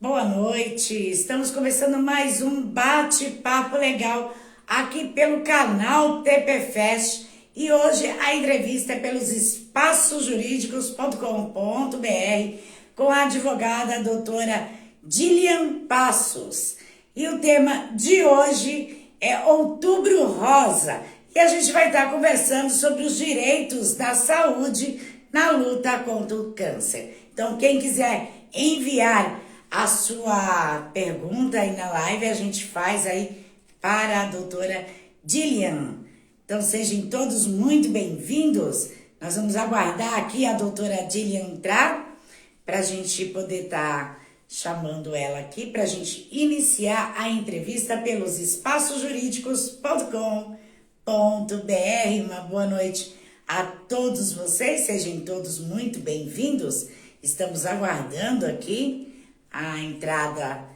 Boa noite, estamos começando mais um bate-papo legal aqui pelo canal TPFest e hoje a entrevista é pelos espaçosjurídicos.com.br com a advogada doutora Dilian Passos. E o tema de hoje é Outubro Rosa e a gente vai estar conversando sobre os direitos da saúde na luta contra o câncer. Então, quem quiser enviar a sua pergunta aí na live, a gente faz aí para a doutora Dilian. Então, sejam todos muito bem-vindos. Nós vamos aguardar aqui a doutora Dilian entrar para a gente poder estar chamando ela aqui para a gente iniciar a entrevista pelos espaçosjurídicos.com.br. Uma boa noite a todos vocês, sejam todos muito bem-vindos. Estamos aguardando aqui a entrada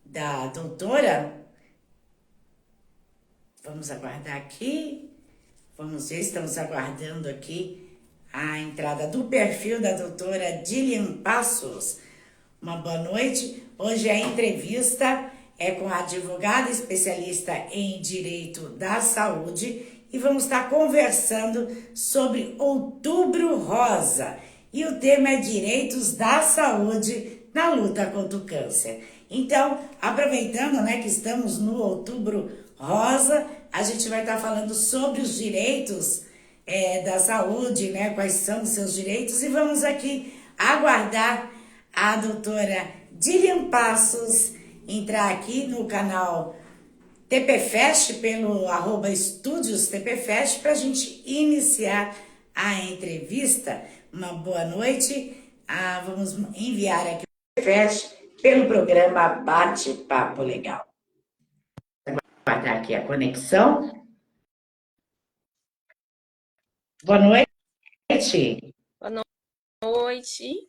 da doutora. Vamos aguardar aqui. Vamos ver, estamos aguardando aqui a entrada do perfil da doutora Dilian Passos. Uma boa noite. Hoje a entrevista é com a advogada especialista em direito da saúde e vamos estar conversando sobre Outubro Rosa. E o tema é direitos da saúde na luta contra o câncer. Então, aproveitando, né, que estamos no Outubro Rosa, a gente vai estar falando sobre os direitos da saúde, né, quais são os seus direitos, e vamos aqui aguardar a doutora Dilian Passos entrar aqui no canal TPFest, pelo @estúdios TPFest, para a gente iniciar a entrevista. Uma boa noite. Vamos enviar aqui pelo programa Bate-Papo Legal. Aguardar aqui a conexão. Boa noite. Boa noite.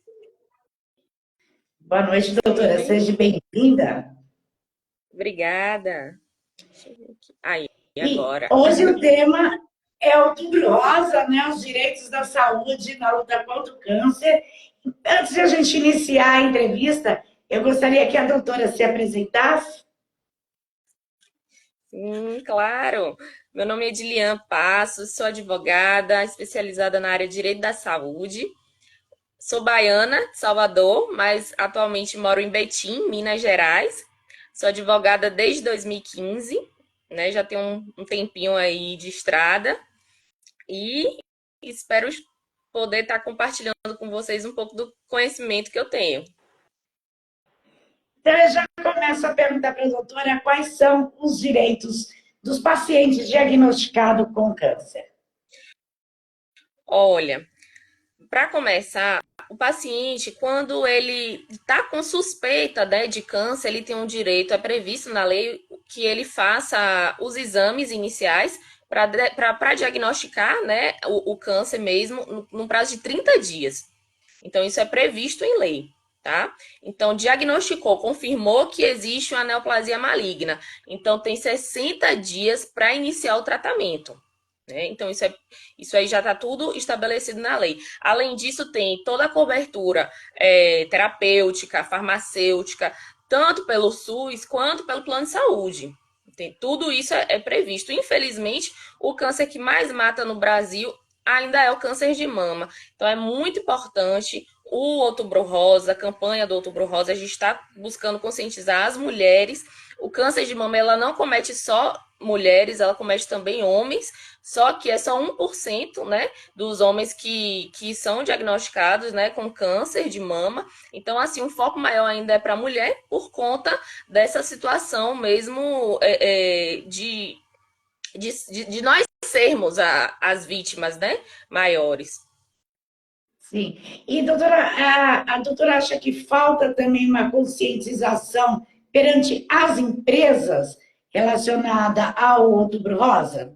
Boa noite, doutora. Seja bem-vinda. Obrigada. Deixa eu ver aqui. Aí, agora. E hoje o tema é Outubro Rosa, né? Os direitos da saúde na luta contra o câncer. Antes de a gente iniciar a entrevista, eu gostaria que a doutora se apresentasse. Sim, claro. Meu nome é Dilian Passos, sou advogada especializada na área de direito da saúde. Sou baiana, de Salvador, mas atualmente moro em Betim, Minas Gerais. Sou advogada desde 2015, né? Já tenho um tempinho aí de estrada e espero poder estar compartilhando com vocês um pouco do conhecimento que eu tenho. Então, eu já começo a perguntar para a doutora quais são os direitos dos pacientes diagnosticados com câncer. Olha, para começar, o paciente, quando ele está com suspeita, né, de câncer, ele tem um direito, é previsto na lei, que ele faça os exames iniciais para diagnosticar, né, o câncer mesmo, no prazo de 30 dias. Então, isso é previsto em lei, tá? Então, diagnosticou, confirmou que existe uma neoplasia maligna. Então, tem 60 dias para iniciar o tratamento. Né? Então, isso aí já está tudo estabelecido na lei. Além disso, tem toda a cobertura terapêutica, farmacêutica, tanto pelo SUS quanto pelo plano de saúde. Tudo isso é previsto. Infelizmente, o câncer que mais mata no Brasil ainda é o câncer de mama. Então, é muito importante o Outubro Rosa, a campanha do Outubro Rosa, a gente está buscando conscientizar as mulheres. O câncer de mama, ela não comete só mulheres, ela comete também homens, só que é só 1%, né, dos homens que são diagnosticados, né, com câncer de mama. Então, assim, um foco maior ainda é para a mulher, por conta dessa situação mesmo de nós sermos as vítimas, né, maiores. Sim. E, doutora, a doutora acha que falta também uma conscientização perante as empresas relacionada ao Outubro Rosa?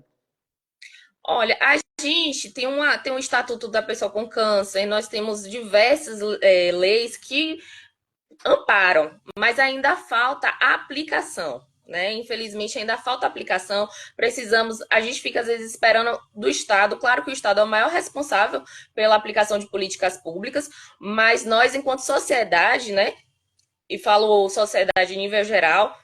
Olha, a gente tem um Estatuto da Pessoa com Câncer, e nós temos diversas leis que amparam, mas ainda falta a aplicação. Né? Infelizmente, ainda falta aplicação. A gente fica às vezes esperando do Estado. Claro que o Estado é o maior responsável pela aplicação de políticas públicas, mas nós, enquanto sociedade, né, e falo sociedade em nível geral,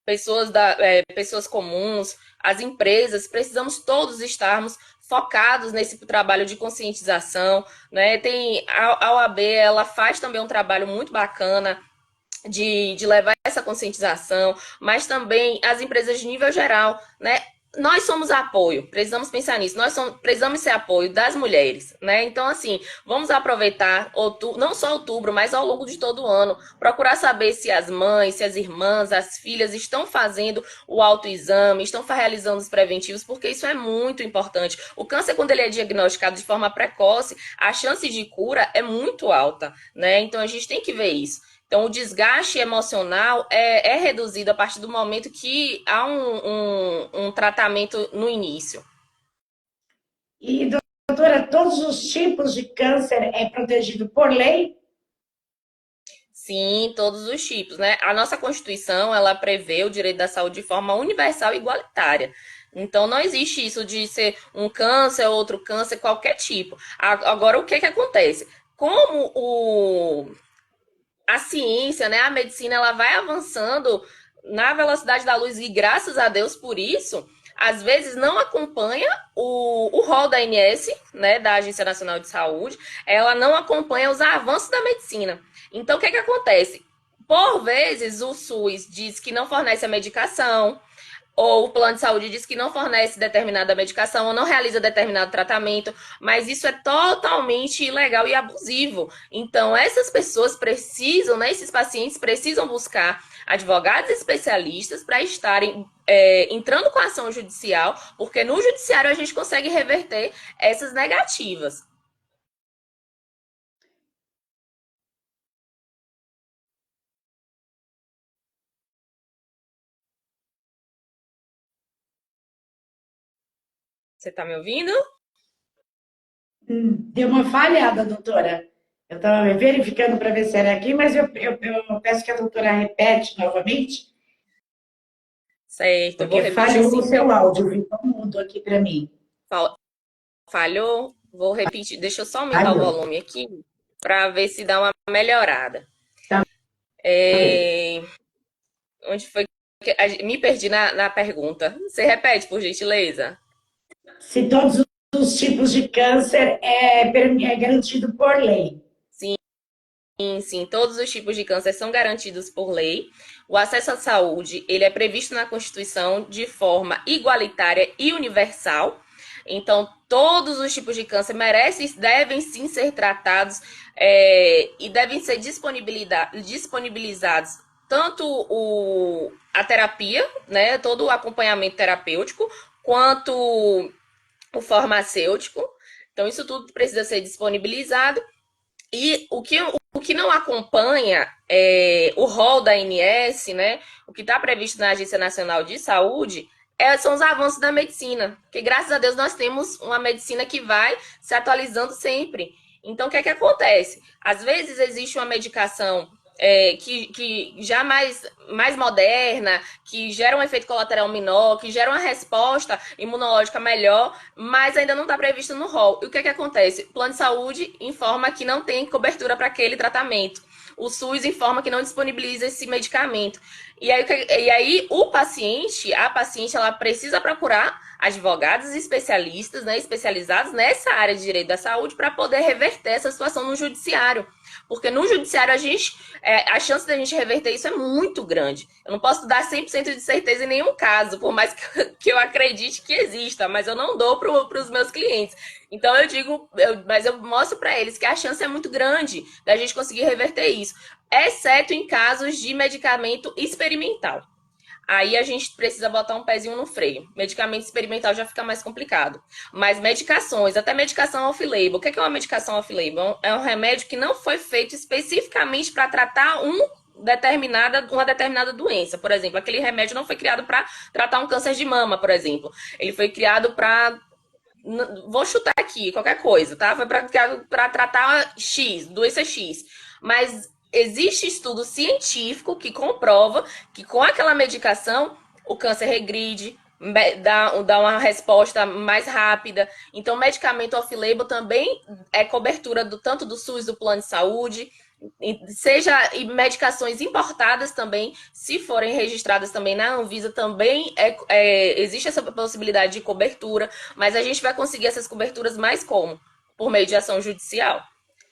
pessoas comuns, as empresas, precisamos todos estarmos focados nesse trabalho de conscientização, né? Tem a OAB, ela faz também um trabalho muito bacana de levar essa conscientização, mas também as empresas de nível geral, né? Nós somos apoio, precisamos pensar nisso, precisamos ser apoio das mulheres, né? Então, assim, vamos aproveitar não só outubro, mas ao longo de todo o ano, procurar saber se as mães, se as irmãs, as filhas estão fazendo o autoexame, estão realizando os preventivos, porque isso é muito importante. O câncer, quando ele é diagnosticado de forma precoce, a chance de cura é muito alta, né? Então, a gente tem que ver isso. Então, o desgaste emocional é reduzido a partir do momento que há um tratamento no início. E, doutora, todos os tipos de câncer é protegido por lei? Sim, todos os tipos, né? A nossa Constituição, ela prevê o direito da saúde de forma universal e igualitária. Então, não existe isso de ser um câncer, outro câncer, qualquer tipo. Agora, o que que acontece? Como a ciência, né, a medicina, ela vai avançando na velocidade da luz e graças a Deus por isso, às vezes não acompanha o rol da ANS, né, da Agência Nacional de Saúde, ela não acompanha os avanços da medicina. Então, o que que acontece? Por vezes, o SUS diz que não fornece a medicação, ou o plano de saúde diz que não fornece determinada medicação ou não realiza determinado tratamento, mas isso é totalmente ilegal e abusivo. Então, essas pessoas precisam, né, esses pacientes precisam buscar advogados especialistas para estarem entrando com a ação judicial, porque no judiciário a gente consegue reverter essas negativas. Você está me ouvindo? Deu uma falhada, doutora. Eu estava verificando para ver se era aqui, mas eu peço que a doutora repete novamente, Certo, eu vou porque repetir falhou o sim. seu áudio, ficou mudo aqui para mim. Falhou? Vou repetir. Deixa eu só aumentar o Falhou. volume aqui para ver se dá uma melhorada. Tá bem. É, onde foi que me perdi na pergunta? Você repete, por gentileza? Se todos os tipos de câncer é garantido por lei. Sim, sim, todos os tipos de câncer são garantidos por lei. O acesso à saúde, ele é previsto na Constituição de forma igualitária e universal. Então, todos os tipos de câncer merecem, devem sim ser tratados e devem ser disponibilizados tanto a terapia, né, todo o acompanhamento terapêutico, quanto o farmacêutico. Então, isso tudo precisa ser disponibilizado. E o que não acompanha o rol da ANS, né, o que está previsto na Agência Nacional de Saúde, são os avanços da medicina. Porque, graças a Deus, nós temos uma medicina que vai se atualizando sempre. Então, o que é que acontece? Às vezes existe uma medicação que já mais moderna, que gera um efeito colateral menor, que gera uma resposta imunológica melhor, mas ainda não está previsto no rol. E o que é que acontece? O plano de saúde informa que não tem cobertura para aquele tratamento. O SUS informa que não disponibiliza esse medicamento. E aí a paciente, ela precisa procurar advogados especialistas, né, especializados nessa área de direito da saúde para poder reverter essa situação no judiciário. Porque no judiciário a chance da gente reverter isso é muito grande. Eu não posso dar 100% de certeza em nenhum caso, por mais que eu acredite que exista, mas eu não dou para os meus clientes. Então eu digo, mas eu mostro para eles que a chance é muito grande da gente conseguir reverter isso, exceto em casos de medicamento experimental. Aí a gente precisa botar um pezinho no freio. Medicamento experimental já fica mais complicado. Mas medicações, até medicação off-label. O que é uma medicação off-label? É um remédio que não foi feito especificamente para tratar uma determinada doença. Por exemplo, aquele remédio não foi criado para tratar um câncer de mama, por exemplo. Ele foi criado para. Vou chutar aqui, qualquer coisa, tá? Foi para tratar X, doença X. Mas existe estudo científico que comprova que com aquela medicação o câncer regride, dá uma resposta mais rápida. Então, medicamento off-label também é cobertura tanto do SUS, do plano de saúde. seja medicações importadas também, se forem registradas também na Anvisa, também existe essa possibilidade de cobertura, mas a gente vai conseguir essas coberturas mais como? Por meio de ação judicial.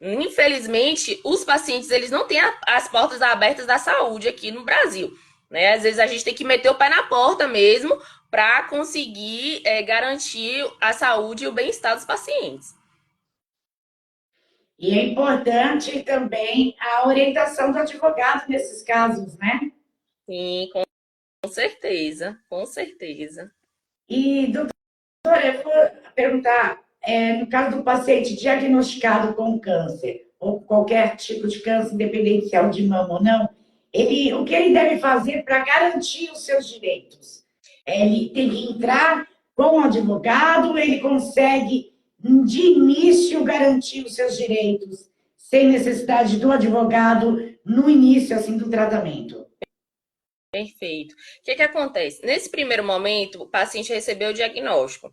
Infelizmente, os pacientes eles não têm as portas abertas da saúde aqui no Brasil. Né? Às vezes a gente tem que meter o pé na porta mesmo para conseguir garantir a saúde e o bem-estar dos pacientes. E é importante também a orientação do advogado nesses casos, né? Sim, com certeza, com certeza. E, doutora, eu vou perguntar, no caso do paciente diagnosticado com câncer, ou qualquer tipo de câncer, independente se é o de mama ou não, o que ele deve fazer para garantir os seus direitos? Ele tem que entrar com o advogado, ele consegue, de início, garantir os seus direitos, sem necessidade do advogado no início assim, do tratamento. Perfeito. O que acontece? Nesse primeiro momento, o paciente recebeu o diagnóstico.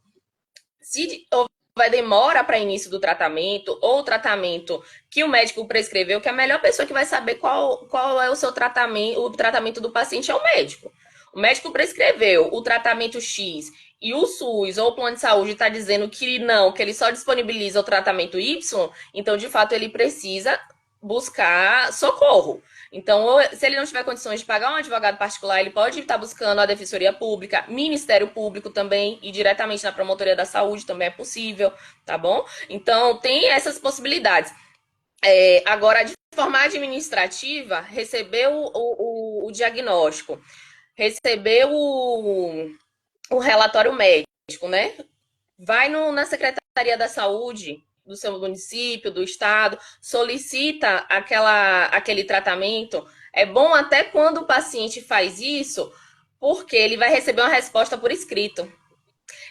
Se houver demora para início do tratamento, ou o tratamento que o médico prescreveu, que a melhor pessoa que vai saber qual é o tratamento do paciente é o médico. O médico prescreveu o tratamento X e o SUS ou o plano de saúde está dizendo que não, que ele só disponibiliza o tratamento Y, então de fato ele precisa buscar socorro. Então, se ele não tiver condições de pagar um advogado particular, ele pode estar buscando a Defensoria Pública, Ministério Público também, e diretamente na Promotoria da Saúde também é possível, tá bom? Então, tem essas possibilidades. Agora, de forma administrativa, recebeu o diagnóstico, recebeu o relatório médico, né? Vai na Secretaria da Saúde do seu município, do estado, solicita aquele tratamento. É bom até quando o paciente faz isso, porque ele vai receber uma resposta por escrito.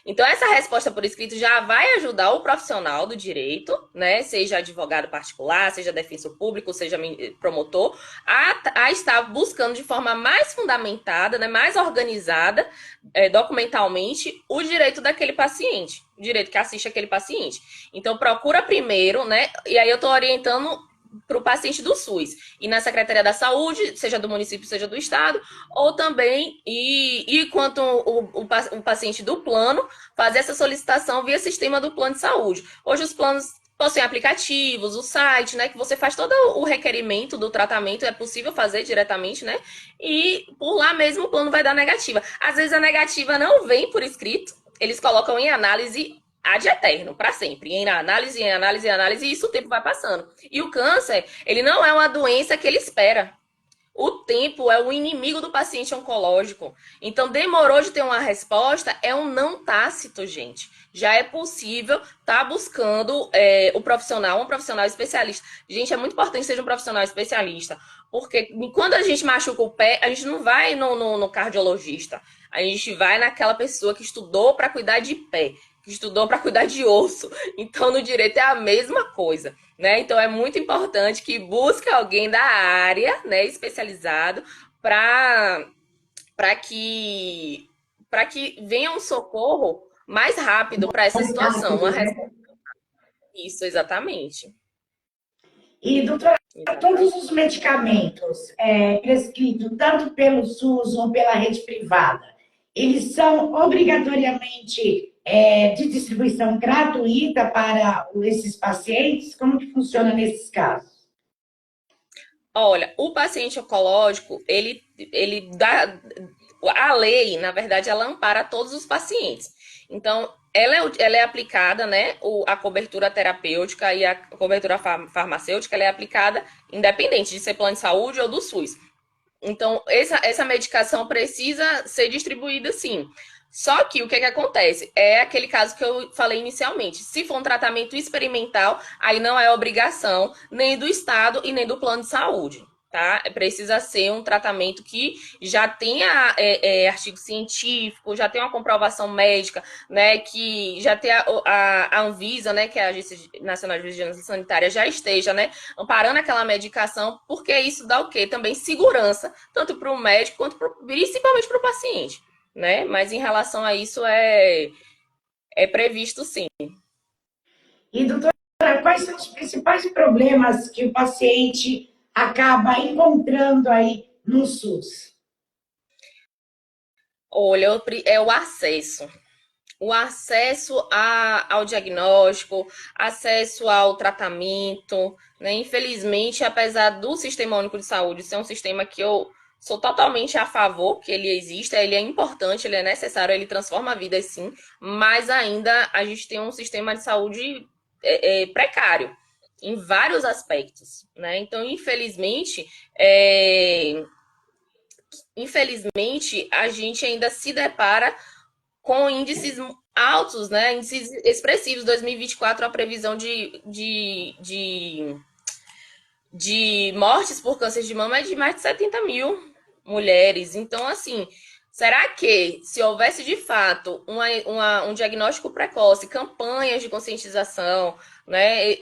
Então, essa resposta por escrito já vai ajudar o profissional do direito, né? Seja advogado particular, seja defensor público, seja promotor, a estar buscando de forma mais fundamentada, né? Mais organizada, documentalmente, o direito daquele paciente, o direito que assiste aquele paciente. Então, procura primeiro, né? E aí eu estou orientando para o paciente do SUS e na Secretaria da Saúde, seja do município, seja do estado, ou também, quanto o paciente do plano, fazer essa solicitação via sistema do plano de saúde. Hoje os planos possuem aplicativos, o site, né, que você faz todo o requerimento do tratamento, é possível fazer diretamente, né, e por lá mesmo o plano vai dar negativa. Às vezes a negativa não vem por escrito, eles colocam em análise ad eterno, para sempre, em análise, em análise, em análise, e isso o tempo vai passando. E o câncer, ele não é uma doença que ele espera. O tempo é o inimigo do paciente oncológico. Então, demorou de ter uma resposta, é um não tácito, gente. Já é possível estar buscando um profissional especialista. Gente, é muito importante que seja um profissional especialista, porque quando a gente machuca o pé, a gente não vai no cardiologista. A gente vai naquela pessoa que estudou para cuidar de pé, que estudou para cuidar de osso. Então, no direito é a mesma coisa. Né? Então é muito importante que busque alguém da área, né, especializado, para que venha um socorro mais rápido para essa situação. Isso, exatamente. E, doutora, todos Exatamente. os medicamentos prescritos, tanto pelo SUS ou pela rede privada, eles são obrigatoriamente de distribuição gratuita para esses pacientes? Como que funciona nesses casos? Olha, o paciente oncológico, ele dá. A lei, na verdade, ela ampara todos os pacientes. Então, ela é aplicada, né? A cobertura terapêutica e a cobertura farmacêutica, ela é aplicada independente de ser plano de saúde ou do SUS. Então, essa medicação precisa ser distribuída sim. Só que o que acontece? É aquele caso que eu falei inicialmente. Se for um tratamento experimental, aí não é obrigação nem do Estado e nem do plano de saúde. Tá? Precisa ser um tratamento que já tenha artigo científico, já tenha uma comprovação médica, né? Que já tenha a Anvisa, né? Que é a Agência Nacional de Vigilância Sanitária, já esteja, né? Amparando aquela medicação, porque isso dá o quê? Também segurança, tanto para o médico quanto principalmente para o paciente, né? Mas em relação a isso é previsto sim. E, doutora, quais são os principais problemas que o paciente acaba encontrando aí no SUS? Olha, é o acesso. O acesso ao diagnóstico, acesso ao tratamento, né? Infelizmente, apesar do Sistema Único de Saúde ser um sistema que eu sou totalmente a favor que ele exista, ele é importante, ele é necessário, ele transforma vidas sim, mas ainda a gente tem um sistema de saúde precário em vários aspectos, né? Então, infelizmente, a gente ainda se depara com índices altos, né? Índices expressivos. 2024, a previsão de mortes por câncer de mama é de mais de 70 mil mulheres. Então, assim, será que se houvesse de fato um diagnóstico precoce, campanhas de conscientização, né,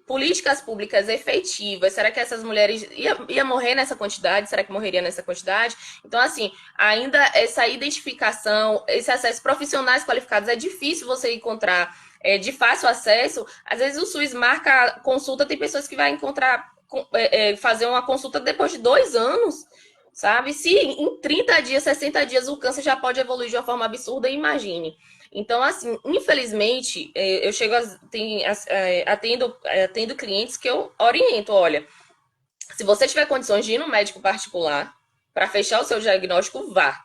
políticas públicas efetivas, será que essas mulheres ia morrer nessa quantidade? Será que morreria nessa quantidade? Então, assim, ainda essa identificação, esse acesso profissionais qualificados, é difícil você encontrar de fácil acesso. Às vezes o SUS marca consulta, tem pessoas que vai encontrar, fazer uma consulta depois de 2 anos, sabe? Se em 30 dias, 60 dias o câncer já pode evoluir de uma forma absurda, imagine. Então, assim, infelizmente, eu chego, atendo clientes que eu oriento, olha, se você tiver condições de ir no médico particular para fechar o seu diagnóstico, vá.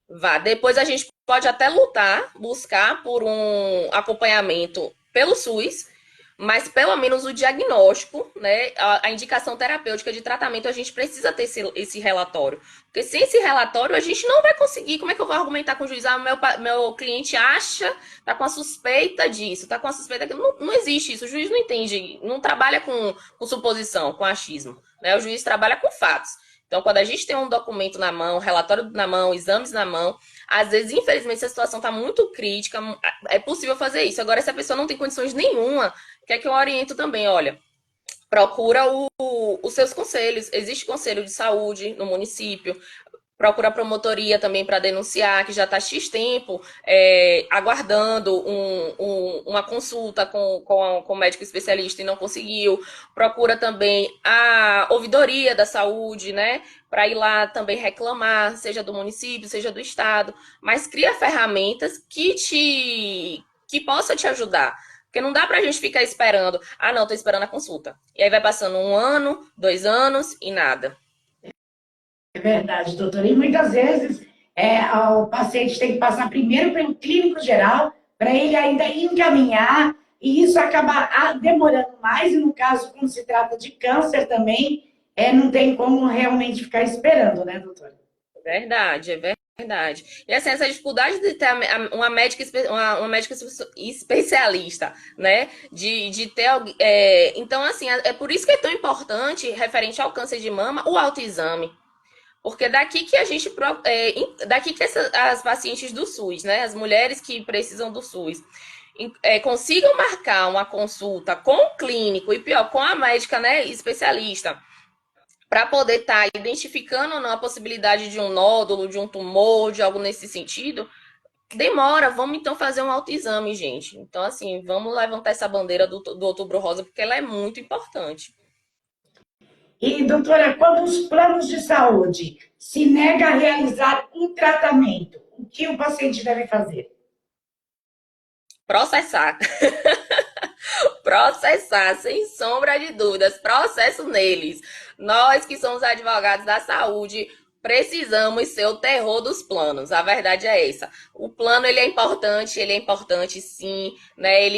Vá. Depois a gente pode até lutar, buscar por um acompanhamento pelo SUS, mas pelo menos o diagnóstico, né, a indicação terapêutica de tratamento, a gente precisa ter esse relatório. Porque sem esse relatório, a gente não vai conseguir. Como é que eu vou argumentar com o juiz? Ah, meu cliente acha, tá com a suspeita disso, tá com a suspeita que não existe isso. O juiz não entende, não trabalha com suposição, com achismo. Né? O juiz trabalha com fatos. Então, quando a gente tem um documento na mão, relatório na mão, exames na mão, às vezes, infelizmente, se a situação está muito crítica, é possível fazer isso. Agora, se a pessoa não tem condições nenhuma, o que é que eu oriento também? Olha, procura os seus conselhos. Existe conselho de saúde no município, procura a promotoria também para denunciar, que já está X tempo aguardando uma consulta com o médico especialista e não conseguiu. Procura também a ouvidoria da saúde, né? Para ir lá também reclamar, seja do município, seja do estado. Mas cria ferramentas que possa te ajudar. Porque não dá para a gente ficar esperando. Ah, não, estou esperando a consulta. E aí vai passando 1 ano, 2 anos e nada. É verdade, doutora. E muitas vezes o paciente tem que passar primeiro pelo clínico geral para ele ainda encaminhar, e isso acaba demorando mais, e no caso, quando se trata de câncer também, não tem como realmente ficar esperando, né, doutora? Verdade, é verdade. E assim, essa dificuldade de ter uma médica especialista, né? De ter então, assim, é por isso que é tão importante, referente ao câncer de mama, o autoexame. Porque daqui que a gente. Daqui que as pacientes do SUS, né? As mulheres que precisam do SUS. Consigam marcar uma consulta com o clínico e pior, com a médica, né, especialista, para poder estar identificando a possibilidade de um nódulo, de um tumor, de algo nesse sentido, demora. Vamos então fazer um autoexame, gente. Então, assim, vamos levantar essa bandeira do Outubro Rosa, porque ela é muito importante. E, doutora, quando os planos de saúde se nega a realizar um tratamento, o que o paciente deve fazer? Processar. Processar, sem sombra de dúvidas. Processo neles. Nós que somos advogados da saúde, precisamos ser o terror dos planos. A verdade é essa. O plano ele é importante sim, né?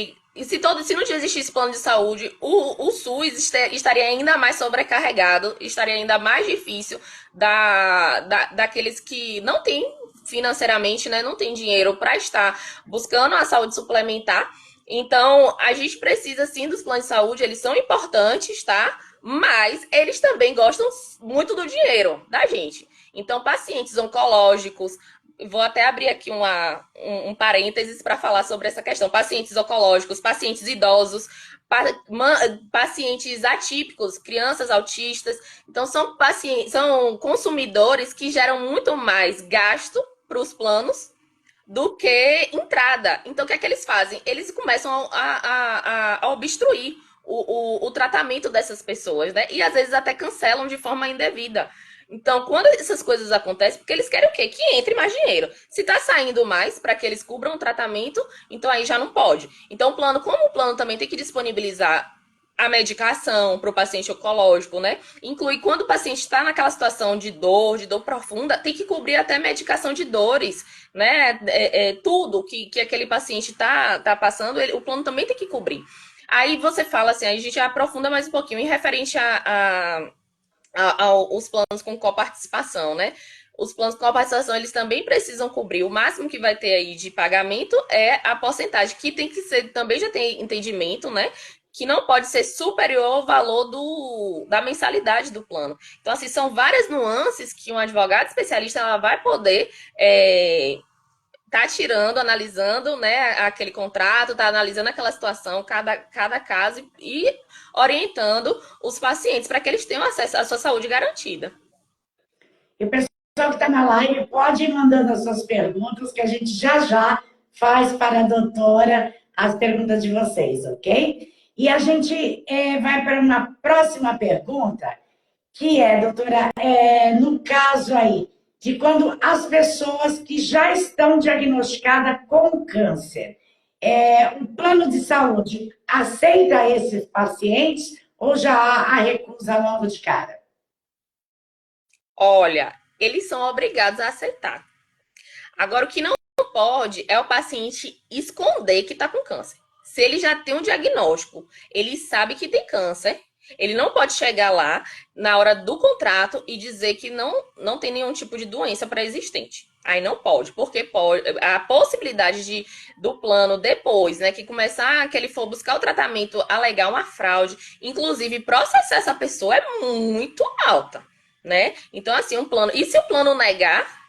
Se não existisse plano de saúde, o SUS estaria ainda mais sobrecarregado, estaria ainda mais difícil daqueles que não têm financeiramente, né? Não tem dinheiro para estar buscando a saúde suplementar. Então, a gente precisa sim dos planos de saúde, eles são importantes, tá? Mas eles também gostam muito do dinheiro da gente. Então, pacientes oncológicos, vou até abrir aqui um parênteses para falar sobre essa questão. Pacientes oncológicos, pacientes idosos, pacientes atípicos, crianças autistas. Então, são consumidores que geram muito mais gasto para os planos do que entrada. Então, o que é que eles fazem? Eles começam a obstruir o tratamento dessas pessoas, né? E às vezes até cancelam de forma indevida. Então, quando essas coisas acontecem, porque eles querem o quê? Que entre mais dinheiro. Se tá saindo mais para que eles cubram o tratamento, então aí já não pode. Então, o plano, como o plano também tem que disponibilizar a medicação para o paciente oncológico, né? Inclui quando o paciente está naquela situação de dor profunda, tem que cobrir até medicação de dores, né? Tudo que aquele paciente tá passando, o plano também tem que cobrir. Aí você fala assim, aí a gente aprofunda mais um pouquinho em referente aos planos com coparticipação, né? Os planos com coparticipação, eles também precisam cobrir. O máximo que vai ter aí de pagamento é a porcentagem, que tem que ser, também já tem entendimento, né? Que não pode ser superior ao valor da mensalidade do plano. Então, assim, são várias nuances que um advogado especialista ela vai poder tá tirando, analisando, né, aquele contrato, tá analisando aquela situação, cada caso e orientando os pacientes para que eles tenham acesso à sua saúde garantida. E o pessoal que está na live pode ir mandando as suas perguntas, que a gente já já faz para a doutora as perguntas de vocês, ok? E a gente vai para uma próxima pergunta, que é, doutora, no caso aí, de quando as pessoas que já estão diagnosticadas com câncer, o plano de saúde aceita esses pacientes ou já há a recusa logo de cara? Olha, eles são obrigados a aceitar. Agora, o que não pode é o paciente esconder que está com câncer. Se ele já tem um diagnóstico, ele sabe que tem câncer, ele não pode chegar lá na hora do contrato e dizer que não tem nenhum tipo de doença pré-existente. Aí não pode, porque pode, a possibilidade do plano depois, né, que começar, que ele for buscar o tratamento, alegar uma fraude, inclusive processar essa pessoa é muito alta, né? Então, assim, um plano. E se o plano negar,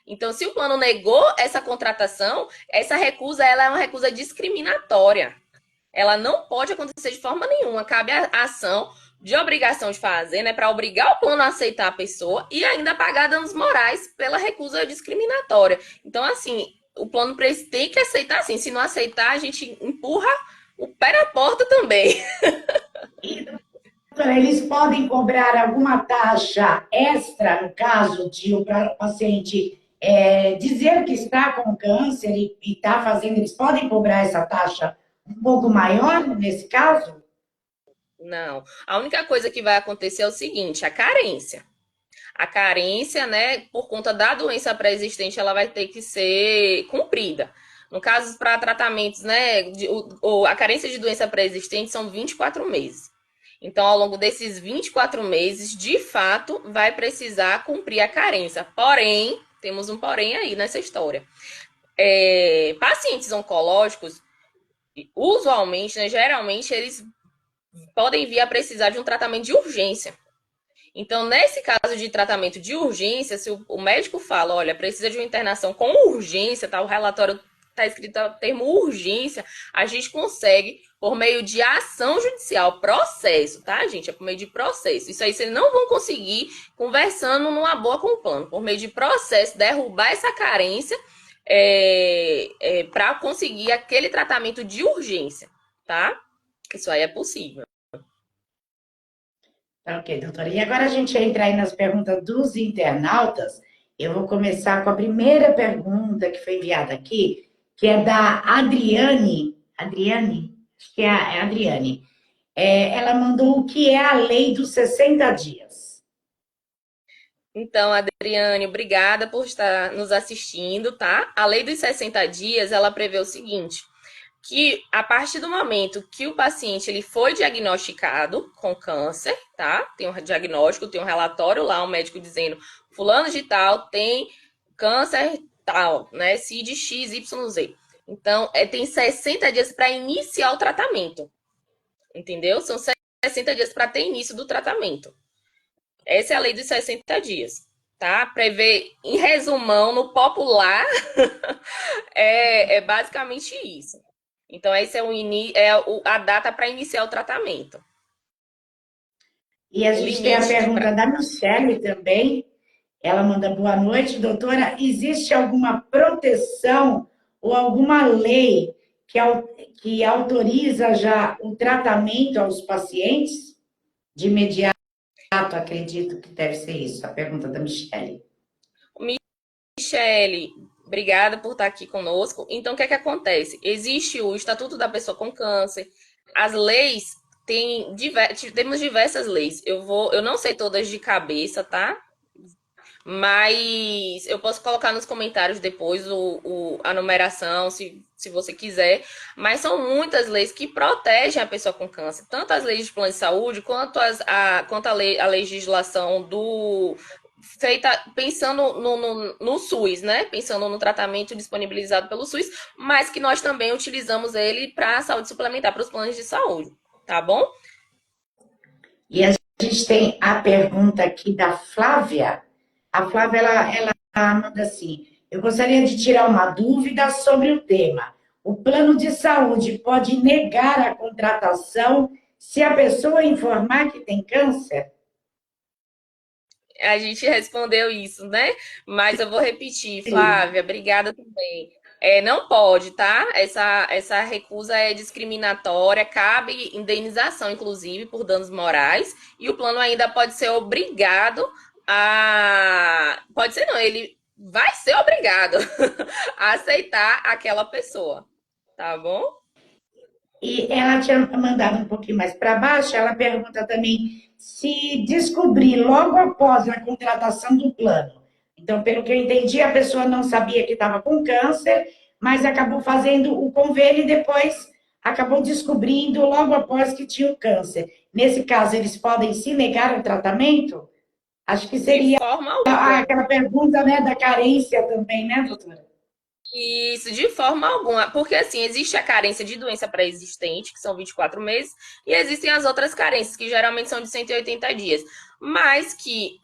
então, se o plano negou essa contratação, essa recusa ela é uma recusa discriminatória. Ela não pode acontecer de forma nenhuma. Cabe a ação de obrigação de fazer, né, para obrigar o plano a aceitar a pessoa e ainda pagar danos morais pela recusa discriminatória. Então, assim, o plano tem que aceitar, sim. Se não aceitar, a gente empurra o pé na porta também. E, doutora, eles podem cobrar alguma taxa extra no caso de o paciente dizer que está com câncer e está fazendo, eles podem cobrar essa taxa um pouco maior nesse caso? Não. A única coisa que vai acontecer é o seguinte: a carência. A carência, né, por conta da doença pré-existente, ela vai ter que ser cumprida. No caso, para tratamentos, né, a carência de doença pré-existente são 24 meses. Então, ao longo desses 24 meses, de fato, vai precisar cumprir a carência. Porém, temos um porém aí nessa história. Pacientes oncológicos, usualmente, né, geralmente, eles podem vir a precisar de um tratamento de urgência. Então, nesse caso de tratamento de urgência, se o médico fala, olha, precisa de uma internação com urgência, tá? O relatório está escrito o termo urgência, a gente consegue, por meio de ação judicial, processo, tá, gente? É por meio de processo. Isso aí vocês não vão conseguir conversando numa boa com o plano. Por meio de processo, derrubar essa carência para conseguir aquele tratamento de urgência, tá? Isso aí é possível. Tá, ok, doutora. E agora a gente entra aí nas perguntas dos internautas. Eu vou começar com a primeira pergunta que foi enviada aqui, que é da Adriane. Adriane? Acho que é a Adriane. Ela mandou o que é a lei dos 60 dias. Então, Adriane, obrigada por estar nos assistindo, tá? A lei dos 60 dias, ela prevê o seguinte, que a partir do momento que o paciente ele foi diagnosticado com câncer, tá? Tem um diagnóstico, tem um relatório lá, um médico dizendo fulano de tal tem câncer tal, né? CID XYZ. Então, tem 60 dias para iniciar o tratamento, entendeu? São 60 dias para ter início do tratamento. Essa é a lei dos 60 dias, tá? Prevê, em resumão, no popular, é basicamente isso. Então, esse a data para iniciar o tratamento. E a O gente tem a limite de pergunta da Michelle também. Ela manda boa noite, doutora. Existe alguma proteção ou alguma lei que, que autoriza já o tratamento aos pacientes? De imediato, acredito que deve ser isso, a pergunta da Michelle. Michele, obrigada por estar aqui conosco. Então, o que é que acontece? Existe o Estatuto da Pessoa com Câncer, as leis temos diversas leis. Eu não sei todas de cabeça, tá? Mas eu posso colocar nos comentários depois a numeração, se você quiser. Mas são muitas leis que protegem a pessoa com câncer, tanto as leis de plano de saúde, quanto a legislação feita pensando no SUS, né? Pensando no tratamento disponibilizado pelo SUS, mas que nós também utilizamos ele para a saúde suplementar, para os planos de saúde, tá bom? E a gente tem a pergunta aqui da Flávia. A Flávia, ela manda assim, eu gostaria de tirar uma dúvida sobre o tema. O plano de saúde pode negar a contratação se a pessoa informar que tem câncer? A gente respondeu isso, né? Mas eu vou repetir, Sim. Flávia, obrigada também. Não pode, tá? Essa recusa é discriminatória, cabe indenização, inclusive, por danos morais, e o plano ainda pode ser obrigado a. Pode ser, não, ele vai ser obrigado a aceitar aquela pessoa, tá bom? E ela tinha mandado um pouquinho mais para baixo, ela pergunta também se descobrir logo após a contratação do plano. Então, pelo que eu entendi, a pessoa não sabia que estava com câncer, mas acabou fazendo o convênio e depois acabou descobrindo logo após que tinha o câncer. Nesse caso, eles podem se negar ao tratamento? Acho que De seria forma alguma. aquela pergunta, né, da carência também, né, doutora? Isso, de forma alguma. Porque, assim, existe a carência de doença pré-existente, que são 24 meses, e existem as outras carências, que geralmente são de 180 dias. Mas que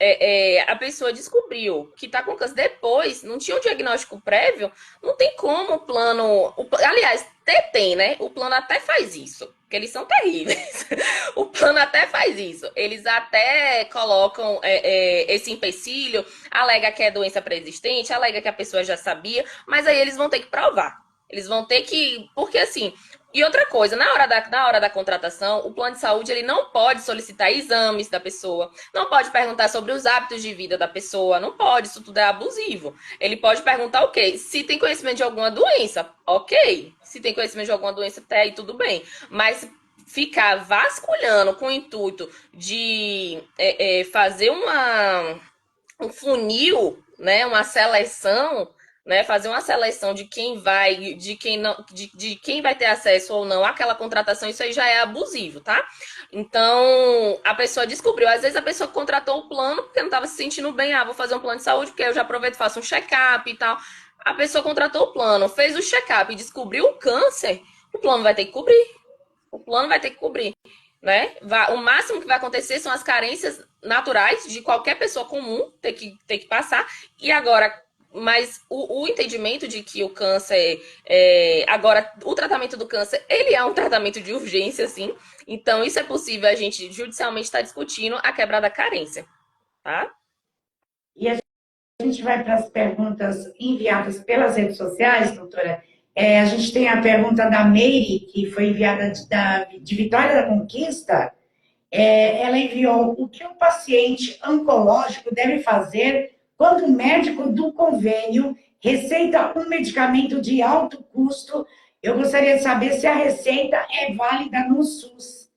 a pessoa descobriu que está com câncer depois, não tinha um diagnóstico prévio, não tem como o plano. Aliás, até tem, né? O plano até faz isso, porque eles são terríveis. O plano até faz isso. Eles até colocam esse empecilho, alega que é doença pré-existente, alega que a pessoa já sabia, mas aí eles vão ter que provar. Eles vão ter que. Porque assim. E outra coisa, na hora da contratação, o plano de saúde ele não pode solicitar exames da pessoa, não pode perguntar sobre os hábitos de vida da pessoa, não pode, isso tudo é abusivo. Ele pode perguntar o quê? Se tem conhecimento de alguma doença, ok. Se tem conhecimento de alguma doença, até aí tudo bem. Mas ficar vasculhando com o intuito de fazer um funil, né, uma seleção, né, fazer uma seleção de quem vai, de quem não, de quem vai ter acesso ou não àquela contratação, isso aí já é abusivo, tá? Então, a pessoa descobriu, às vezes a pessoa contratou o plano porque não estava se sentindo bem, vou fazer um plano de saúde, porque eu já aproveito e faço um check-up e tal. A pessoa contratou o plano, fez o check-up e descobriu o câncer, o plano vai ter que cobrir. O plano vai ter que cobrir, né? O máximo que vai acontecer são as carências naturais de qualquer pessoa comum ter que passar. E agora, mas o entendimento de que o câncer, agora, o tratamento do câncer, ele é um tratamento de urgência, sim. Então, isso é possível a gente judicialmente estar discutindo a quebra da carência, tá? E a gente vai para as perguntas enviadas pelas redes sociais, doutora. A gente tem a pergunta da Meire, que foi enviada de Vitória da Conquista. Ela enviou o que o paciente oncológico deve fazer quando o médico do convênio receita um medicamento de alto custo. Eu gostaria de saber se a receita é válida no SUS.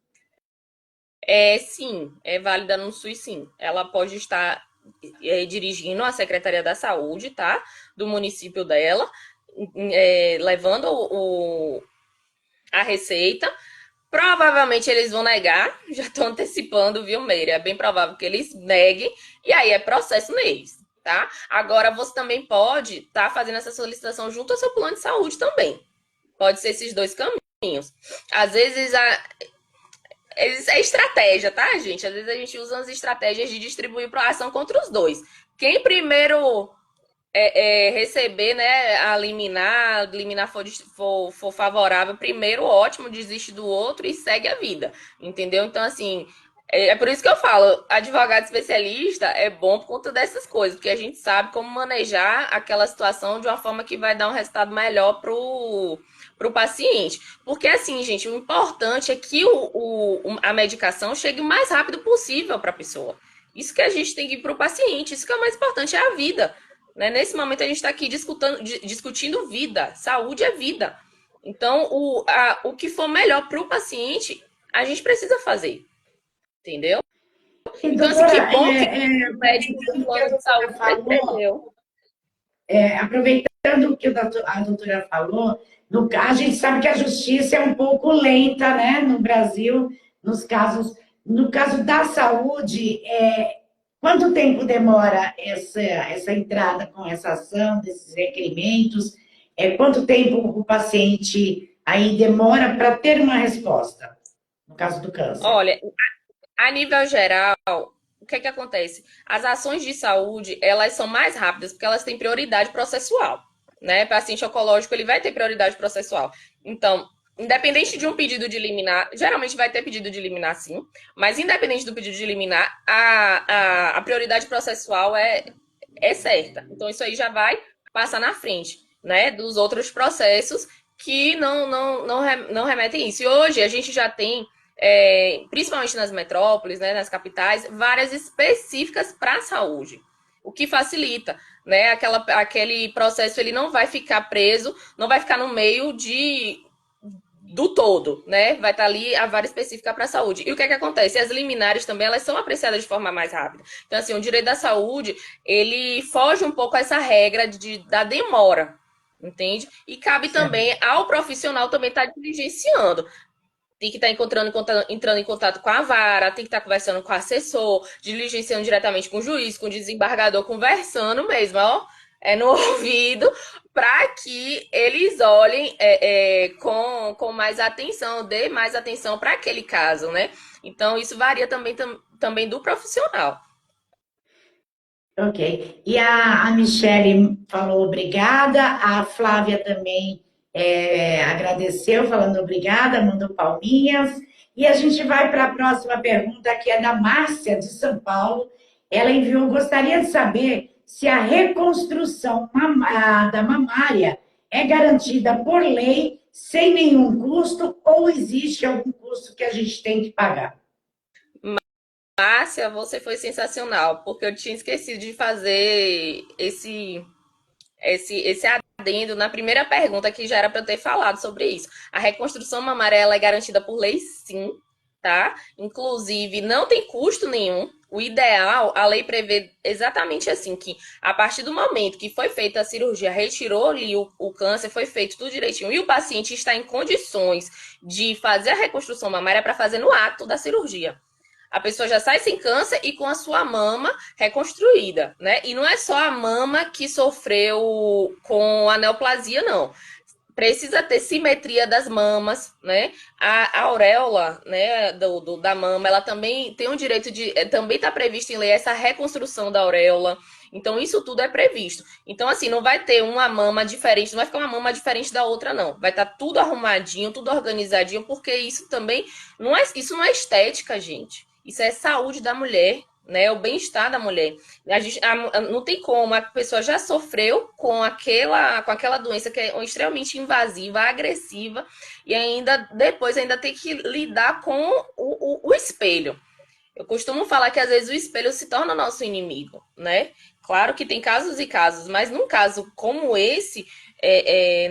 Sim, é válida no SUS, sim. Ela pode estar dirigindo a Secretaria da Saúde, tá? Do município dela, levando a receita. Provavelmente eles vão negar, já estou antecipando, viu, Meire? É bem provável que eles neguem, e aí é processo neles, tá? Agora, você também pode estar fazendo essa solicitação junto ao seu plano de saúde também. Pode ser esses dois caminhos. Às vezes, é estratégia, tá, gente? Às vezes a gente usa as estratégias de distribuir a ação contra os dois. Quem primeiro receber, né, a liminar for favorável, primeiro, ótimo, desiste do outro e segue a vida, entendeu? Então, assim, É por isso que eu falo, advogado especialista é bom por conta dessas coisas, porque a gente sabe como manejar aquela situação de uma forma que vai dar um resultado melhor pro paciente. Porque assim, gente, o importante é que a medicação chegue o mais rápido possível para a pessoa. Isso que a gente tem que ir para o paciente, isso que é o mais importante, é a vida. Né? Nesse momento a gente está aqui discutindo vida, saúde é vida. Então, o que for melhor para o paciente, a gente precisa fazer. Entendeu? E, Então, assim, que doutora, bom que o médico do aproveitando o que a plano de doutora saúde falou, percebeu. aproveitando o que a doutora falou, a gente sabe que a justiça é um pouco lenta, né, no Brasil, nos casos. No caso da saúde, quanto tempo demora essa entrada com essa ação, desses requerimentos? Quanto tempo o paciente aí demora para ter uma resposta, no caso do câncer? Olha, a nível geral, o que é que acontece? As ações de saúde, elas são mais rápidas porque elas têm prioridade processual, né? O paciente oncológico, ele vai ter prioridade processual. Então, independente de um pedido de liminar, geralmente vai ter pedido de liminar sim, mas independente do pedido de liminar, a prioridade processual é certa. Então, isso aí já vai passar na frente, né? Dos outros processos que não remetem isso. E hoje a gente já tem principalmente nas metrópoles, né, nas capitais, várias específicas para a saúde, o que facilita, né, aquele processo ele não vai ficar preso, não vai ficar no meio do todo, né? Vai estar ali a vara específica para a saúde. E o que é que acontece? As liminares também, elas são apreciadas de forma mais rápida. Então, assim, o direito da saúde, ele foge um pouco a essa regra da demora, entende? E cabe Certo. também ao profissional também estar diligenciando. Tem que estar entrando em contato com a vara, tem que estar conversando com o assessor, diligenciando diretamente com o juiz, com o desembargador, conversando mesmo, ó, no ouvido, para que eles olhem com mais atenção, dê mais atenção para aquele caso, né? Então, isso varia também do profissional. Ok. E a Michele falou obrigada, a Flávia também agradeceu, falando obrigada, mandou palminhas. E a gente vai para a próxima pergunta, que é da Márcia, de São Paulo. Ela enviou, gostaria de saber se a reconstrução da mamária é garantida por lei, sem nenhum custo, ou existe algum custo que a gente tem que pagar? Márcia, você foi sensacional, porque eu tinha esquecido de fazer esse adendo na primeira pergunta que já era para eu ter falado sobre isso. A reconstrução mamária ela é garantida por lei, sim, tá? Inclusive, não tem custo nenhum. O ideal, a lei prevê exatamente assim, que a partir do momento que foi feita a cirurgia, retirou ali o câncer, foi feito tudo direitinho, e o paciente está em condições de fazer a reconstrução mamária para fazer no ato da cirurgia. A pessoa já sai sem câncer e com a sua mama reconstruída, né? E não é só a mama que sofreu com a neoplasia, não. Precisa ter simetria das mamas, né? A auréola, né, da mama, ela também tem o direito de. Também está previsto em lei essa reconstrução da auréola. Então, isso tudo é previsto. Então, assim, não vai ter uma mama diferente, não vai ficar uma mama diferente da outra, não. Vai estar tudo arrumadinho, tudo organizadinho, porque isso também isso não é estética, gente. Isso é saúde da mulher, né? O bem-estar da mulher. Não tem como, a pessoa já sofreu com aquela doença que é extremamente invasiva, agressiva, e ainda depois ainda tem que lidar com o espelho. Eu costumo falar que às vezes o espelho se torna nosso inimigo, né? Claro que tem casos e casos, mas num caso como esse,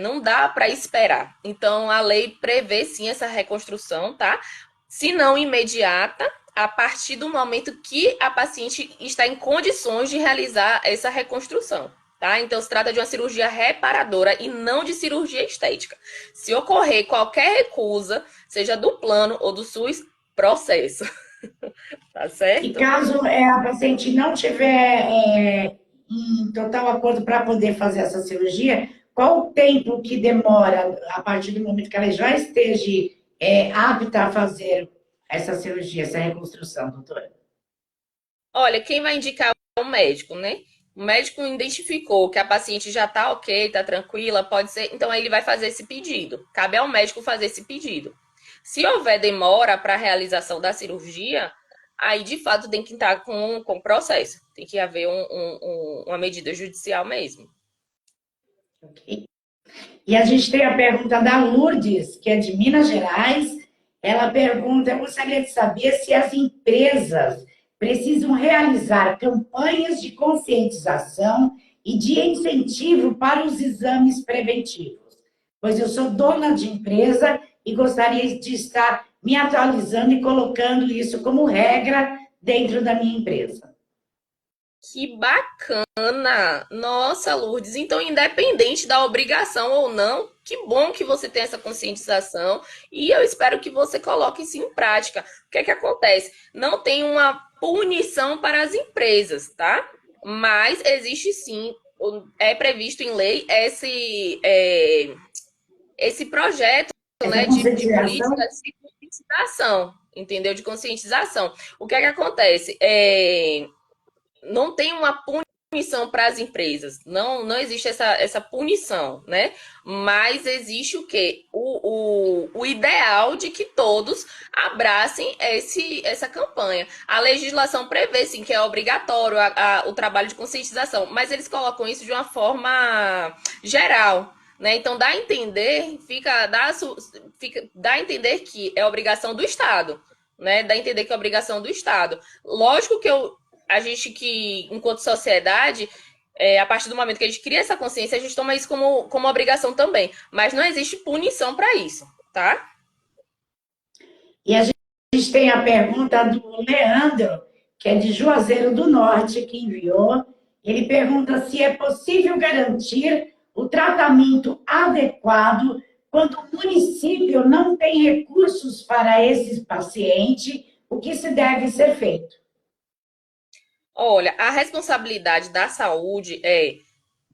não dá para esperar. Então a lei prevê sim essa reconstrução, tá? Se não imediata, a partir do momento que a paciente está em condições de realizar essa reconstrução. Tá? Então, se trata de uma cirurgia reparadora e não de cirurgia estética. Se ocorrer qualquer recusa, seja do plano ou do SUS, processo. Tá E certo? caso a paciente não tiver em total acordo para poder fazer essa cirurgia, qual o tempo que demora a partir do momento que ela já esteja apta a fazer essa cirurgia, essa reconstrução, doutora? Olha, quem vai indicar é o médico, né? O médico identificou que a paciente já tá ok, tá tranquila, pode ser. Então, ele vai fazer esse pedido. Cabe ao médico fazer esse pedido. Se houver demora para a realização da cirurgia, aí de fato tem que estar com processo. Tem que haver uma medida judicial mesmo. Ok? E a gente tem a pergunta da Lourdes, que é de Minas Gerais. Ela pergunta: eu gostaria de saber se as empresas precisam realizar campanhas de conscientização e de incentivo para os exames preventivos, pois eu sou dona de empresa e gostaria de estar me atualizando e colocando isso como regra dentro da minha empresa. Que bacana! Nossa, Lourdes, então independente da obrigação ou não, que bom que você tem essa conscientização e eu espero que você coloque isso em prática. O que é que acontece? Não tem uma punição para as empresas, tá? Mas existe sim, é previsto em lei esse projeto, Essa né, de conscientização. políticas de conscientização, entendeu? De conscientização. O que é que acontece? Não tem uma punição para as empresas. Não existe essa punição, né? Mas existe o quê? O ideal de que todos abracem essa campanha. A legislação prevê, sim, que é obrigatório o trabalho de conscientização, mas eles colocam isso de uma forma geral. Né? Então dá a entender, dá a entender que é obrigação do Estado. Né? Dá a entender que é obrigação do Estado. Lógico que a gente que, enquanto sociedade, a partir do momento que a gente cria essa consciência, a gente toma isso como obrigação também. Mas não existe punição para isso, tá? E a gente tem a pergunta do Leandro, que é de Juazeiro do Norte, que enviou. Ele pergunta se é possível garantir o tratamento adequado quando o município não tem recursos para esse paciente, o que se deve ser feito? Olha, a responsabilidade da saúde é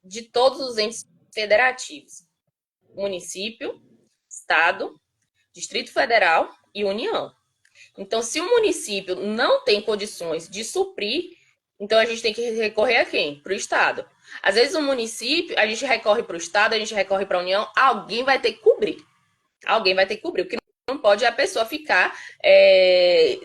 de todos os entes federativos: município, estado, Distrito Federal e União. Então, se o município não tem condições de suprir, então a gente tem que recorrer a quem? Para o Estado. Às vezes o município, a gente recorre para o Estado, a gente recorre para a União, alguém vai ter que cobrir. Alguém vai ter que cobrir. O que não pode é a pessoa ficar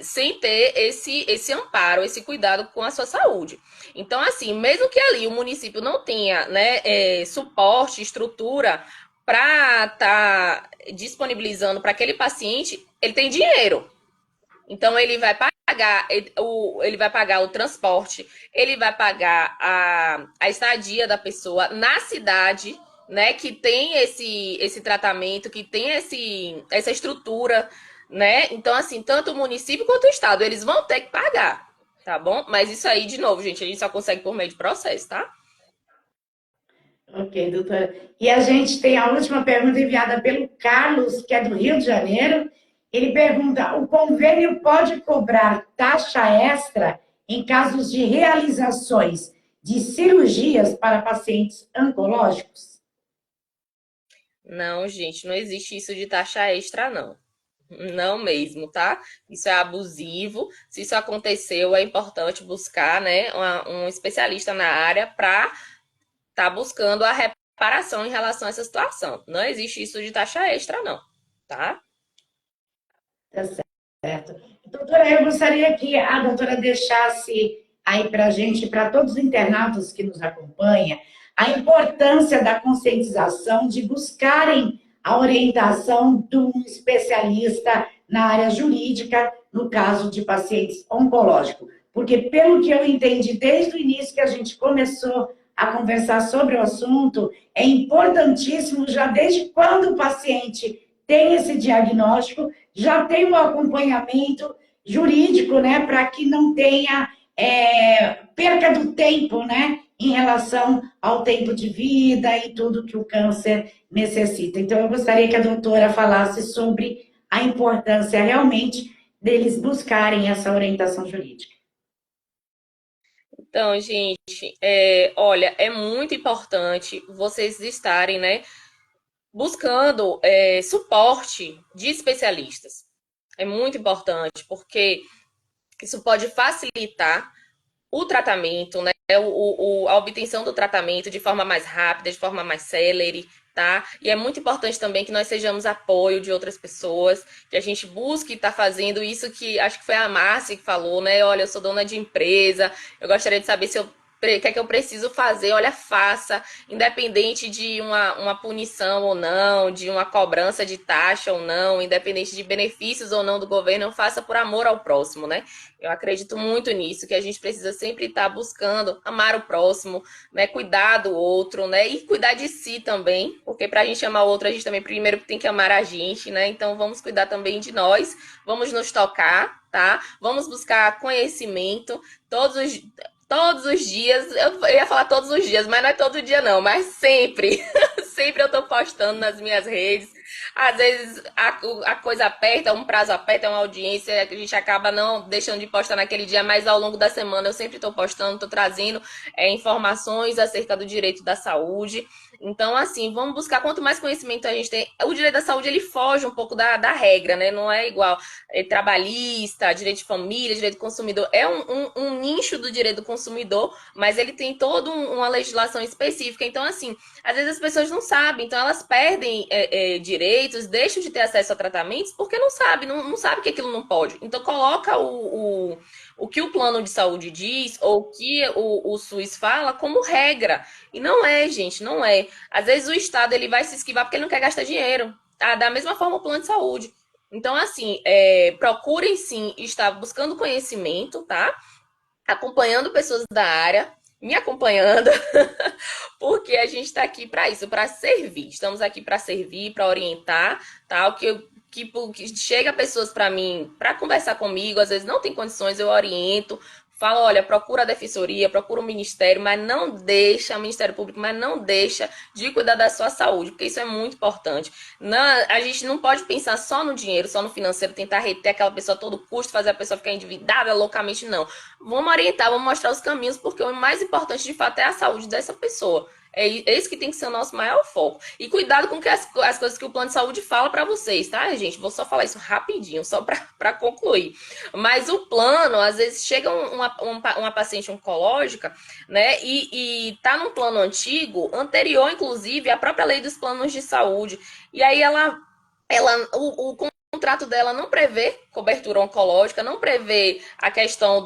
sem ter esse amparo, esse cuidado com a sua saúde. Então, assim, mesmo que ali o município não tenha, né, suporte, estrutura para estar disponibilizando para aquele paciente, ele tem dinheiro. Então ele vai pagar o transporte, ele vai pagar a estadia da pessoa na cidade, né, que tem esse tratamento, que tem essa estrutura, né? Então, assim, tanto o município quanto o estado, eles vão ter que pagar, tá bom? Mas isso aí, de novo, gente, a gente só consegue por meio de processo, tá? Ok, doutora. E a gente tem a última pergunta enviada pelo Carlos, que é do Rio de Janeiro. Ele pergunta: o convênio pode cobrar taxa extra em casos de realizações de cirurgias para pacientes oncológicos? Não, gente, não existe isso de taxa extra, não. Não mesmo, tá? Isso é abusivo. Se isso aconteceu, é importante buscar, né, um especialista na área para estar buscando a reparação em relação a essa situação. Não existe isso de taxa extra, não, tá? Tá certo. Doutora, eu gostaria que a doutora deixasse aí para a gente, para todos os internautas que nos acompanham, a importância da conscientização, de buscarem a orientação de um especialista na área jurídica, no caso de pacientes oncológicos. Porque, pelo que eu entendi desde o início que a gente começou a conversar sobre o assunto, é importantíssimo, já desde quando o paciente tem esse diagnóstico, já tem um acompanhamento jurídico, né, para que não tenha perca do tempo, né, em relação ao tempo de vida e tudo que o câncer necessita. Então, eu gostaria que a doutora falasse sobre a importância realmente deles buscarem essa orientação jurídica. Então, gente, olha, é muito importante vocês estarem, né, buscando suporte de especialistas. É muito importante, porque isso pode facilitar o tratamento, né? a obtenção do tratamento de forma mais rápida, de forma mais célere, tá? E é muito importante também que nós sejamos apoio de outras pessoas, que a gente busque estar fazendo isso que acho que foi a Márcia que falou, né? Olha, eu sou dona de empresa, eu gostaria de saber se eu o que é que eu preciso fazer? Olha, faça, independente de uma punição ou não, de uma cobrança de taxa ou não, independente de benefícios ou não do governo, faça por amor ao próximo, né? Eu acredito muito nisso, que a gente precisa sempre estar buscando amar o próximo, né? Cuidar do outro, né? E cuidar de si também, porque para a gente amar o outro, a gente também primeiro tem que amar a gente, né? Então vamos cuidar também de nós, vamos nos tocar, tá? Vamos buscar conhecimento todos os dias, eu ia falar todos os dias, mas não é todo dia não, mas sempre, sempre eu tô postando nas minhas redes. Às vezes a coisa aperta, um prazo aperta, uma audiência, a gente acaba não deixando de postar naquele dia, mas ao longo da semana eu sempre estou postando, estou trazendo informações acerca do direito da saúde. Então, assim, vamos buscar quanto mais conhecimento a gente tem. O direito da saúde, ele foge um pouco da regra, né? Não é igual trabalhista, direito de família, direito do consumidor. É um nicho do direito do consumidor, mas ele tem toda uma legislação específica. Então, assim, às vezes as pessoas não sabem, então elas perdem direitos, deixam de ter acesso a tratamentos porque não sabem, não sabe que aquilo não pode. Então, coloca o que o plano de saúde diz ou o que o SUS fala como regra. E não é, gente, não é. Às vezes o Estado ele vai se esquivar porque ele não quer gastar dinheiro. Tá? Da mesma forma o plano de saúde. Então, assim, procurem sim estar buscando conhecimento, tá? Acompanhando pessoas da área, me acompanhando, porque a gente está aqui para isso, para servir. Estamos aqui para servir, para orientar, tá? Que chega pessoas para mim, para conversar comigo, às vezes não tem condições, eu oriento, falo, olha, procura a defensoria, procura o ministério, mas não deixa, o Ministério Público, mas não deixa de cuidar da sua saúde, porque isso é muito importante. Não, a gente não pode pensar só no dinheiro, só no financeiro, tentar reter aquela pessoa a todo custo, fazer a pessoa ficar endividada loucamente, não. Vamos orientar, vamos mostrar os caminhos, porque o mais importante de fato é a saúde dessa pessoa. É esse que tem que ser o nosso maior foco. E cuidado com que as coisas que o plano de saúde fala para vocês, tá, gente? Vou só falar isso rapidinho, só para concluir. Mas o plano, às vezes, chega uma paciente oncológica, né? E tá num plano antigo, anterior, inclusive, à própria lei dos planos de saúde. E aí o contrato dela não prevê cobertura oncológica, não prevê a questão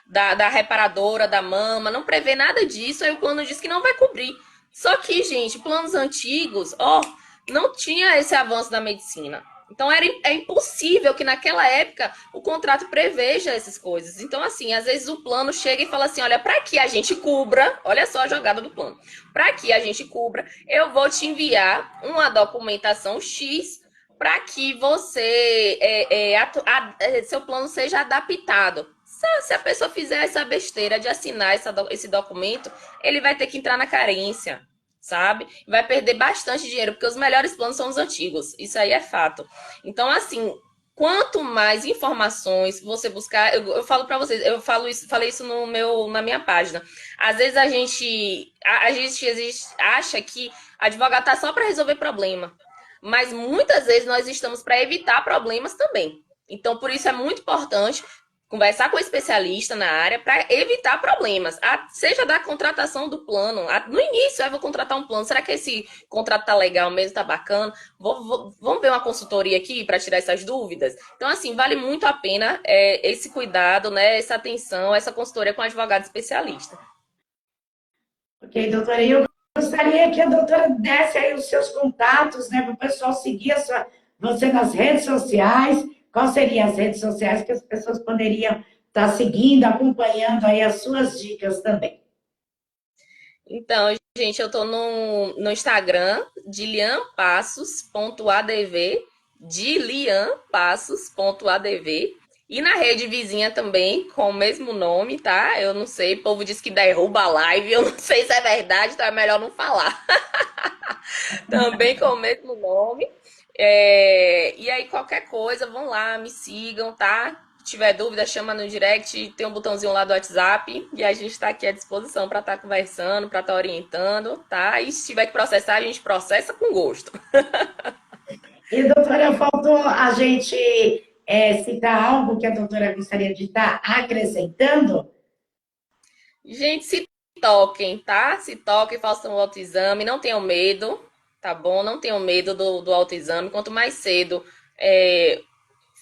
da reparadora, da mama, não prevê nada disso, aí o plano diz que não vai cobrir. Só que, gente, planos antigos, ó, não tinha esse avanço da medicina. Então é impossível que naquela época o contrato preveja essas coisas. Então, assim, às vezes o plano chega e fala assim: olha, para que a gente cubra, olha só a jogada do plano, para que a gente cubra, eu vou te enviar uma documentação X para que você seu plano seja adaptado. Se a pessoa fizer essa besteira de assinar esse documento, ele vai ter que entrar na carência, sabe? Vai perder bastante dinheiro, porque os melhores planos são os antigos. Isso aí é fato. Então, assim, quanto mais informações você buscar, eu falo para vocês, falei isso na minha página. Às vezes a gente acha que advogado tá só para resolver problema, mas muitas vezes nós estamos para evitar problemas também. Então, por isso é muito importante conversar com o especialista na área para evitar problemas, seja da contratação do plano. No início, eu vou contratar um plano. Será que esse contrato tá legal mesmo, tá bacana? Vamos ver uma consultoria aqui para tirar essas dúvidas? Então, assim, vale muito a pena esse cuidado, né, essa atenção, essa consultoria com advogado especialista. Ok, doutora, eu gostaria que a doutora desse aí os seus contatos, né, para o pessoal seguir você nas redes sociais. Quais seriam as redes sociais que as pessoas poderiam estar seguindo, acompanhando aí as suas dicas também? Então, gente, eu tô no Instagram, dilianpassos.adv, dilianpassos.adv, e na rede vizinha também, com o mesmo nome, tá? Eu não sei, o povo diz que derruba a live, eu não sei se é verdade, então é melhor não falar. Também com o mesmo nome. E aí, qualquer coisa, vão lá, me sigam, tá? Se tiver dúvida, chama no direct, tem um botãozinho lá do WhatsApp e a gente está aqui à disposição para estar conversando, para estar orientando, tá? E se tiver que processar, a gente processa com gosto. E, doutora, faltou a gente citar algo que a doutora gostaria de estar acrescentando Gente, se toquem, tá? Se toquem, façam o autoexame, não tenham medo, tá bom? Não tenham medo do autoexame. Quanto mais cedo é,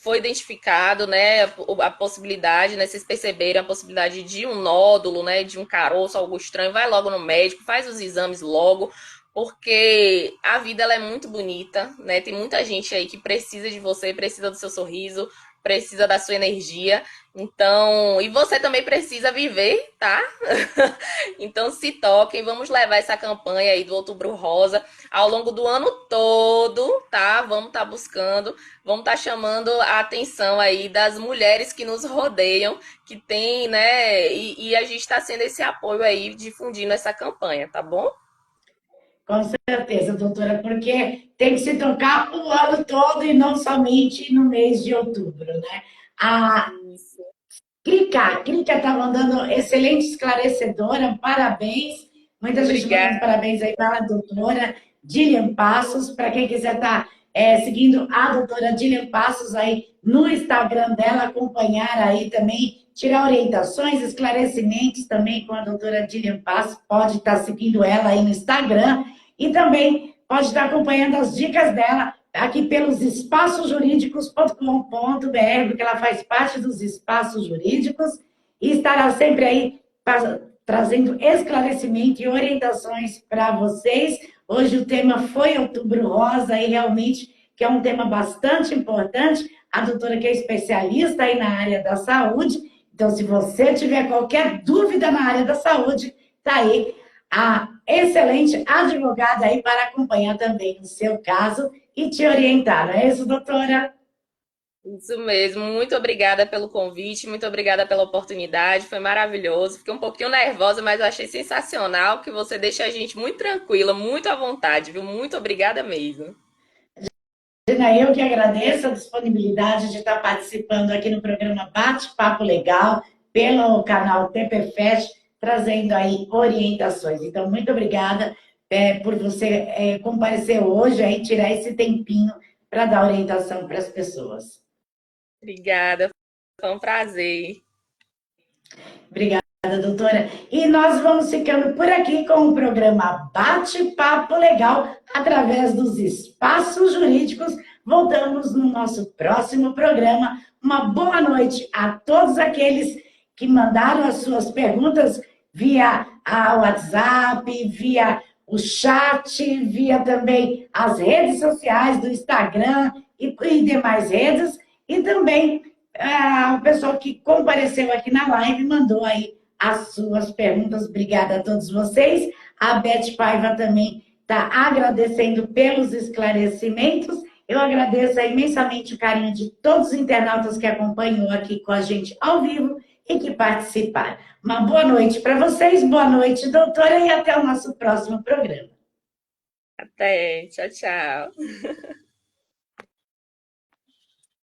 foi identificado, né, a possibilidade, né, vocês perceberam a possibilidade de um nódulo, né, de um caroço, algo estranho, vai logo no médico, faz os exames logo, porque a vida ela é muito bonita, né? Tem muita gente aí que precisa de você, precisa do seu sorriso, precisa da sua energia. Então, e você também precisa viver, tá? Então se toquem, vamos levar essa campanha aí do Outubro Rosa ao longo do ano todo, tá? Vamos estar buscando, vamos estar chamando a atenção aí das mulheres que nos rodeiam, que tem, né? E a gente está sendo esse apoio aí, difundindo essa campanha, tá bom? Com certeza, doutora, porque tem que se tocar o ano todo e não somente no mês de outubro, né? A Isso. Crica está mandando excelente esclarecedora, parabéns. Muita gente mandando Obrigada. parabéns aí para a doutora Dilian Passos. Para quem quiser estar seguindo a doutora Dilian Passos aí no Instagram dela, acompanhar aí também, tirar orientações, esclarecimentos também com a doutora Dilian Passos. Pode estar seguindo ela aí no Instagram e também pode estar acompanhando as dicas dela aqui pelos espaçosjurídicos.com.br, porque ela faz parte dos espaços jurídicos e estará sempre aí trazendo esclarecimento e orientações para vocês. Hoje o tema foi Outubro Rosa e realmente que é um tema bastante importante. A doutora que é especialista aí na área da saúde, então se você tiver qualquer dúvida na área da saúde, está aí a excelente advogada aí para acompanhar também o seu caso e te orientar, não é isso, doutora? Isso mesmo. Muito obrigada pelo convite, muito obrigada pela oportunidade. Foi maravilhoso. Fiquei um pouquinho nervosa, mas eu achei sensacional que você deixa a gente muito tranquila, muito à vontade, viu? Muito obrigada mesmo. Imagina, eu que agradeço a disponibilidade de estar participando aqui no programa Bate-Papo Legal, pelo canal TPFest, trazendo aí orientações. Então, muito obrigada por você comparecer hoje aí, tirar esse tempinho para dar orientação para as pessoas. Obrigada, foi um prazer. Obrigada, doutora. E nós vamos ficando por aqui com o programa Bate-Papo Legal, através dos espaços jurídicos. Voltamos no nosso próximo programa. Uma boa noite a todos aqueles que mandaram as suas perguntas via a WhatsApp, via o chat, via também as redes sociais do Instagram e demais redes, e também o pessoal que compareceu aqui na live mandou aí as suas perguntas. Obrigada a todos vocês. A Beth Paiva também está agradecendo pelos esclarecimentos. Eu agradeço imensamente o carinho de todos os internautas que acompanham aqui com a gente ao vivo e que participaram. Uma boa noite para vocês, boa noite, doutora, e até o nosso próximo programa. Até, tchau, tchau.